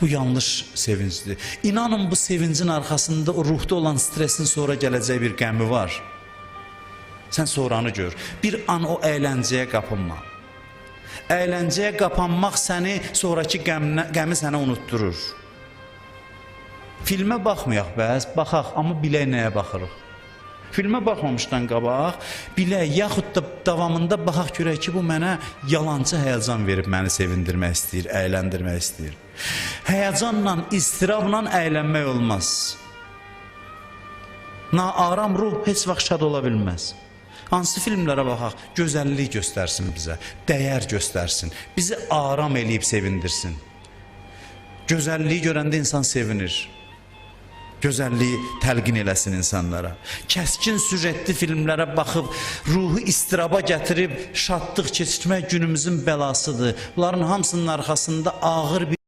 Bu yanlış sevincdir. İnanın bu sevincin arkasında o ruhda olan stresin sonra gələcək bir qəmi var. Sən sonranı gör. Bir an o əyləncəyə qapınma. Əyləncəyə qapanmaq səni sonraki qəmi sənə unutturur. Filmə baxmayaq bəs, baxaq, amma bilək nəyə baxırıq. Filmə baxmamışdan qabaq, bilək, yaxud da davamında baxaq görək ki, bu mənə yalancı həyəcan verib məni sevindirmək istəyir, əyləndirmək istəyir. Həyəcanla, istirabla əylənmək olmaz. Naaram ruh heç vaxt şad ola bilməz. Hansı filmlərə baxaq, gözəllik göstərsin bizə, dəyər göstərsin, bizi aram eləyib sevindirsin. Gözəlliyi görəndə insan sevinir. Gözəlliyi təlqin eləsin insanlara. Kəskin süjetli filmlərə baxıb, ruhu istiraba gətirib, şadlıq keçirmək günümüzün bəlasıdır. Bunların hamısının arxasında ağır bir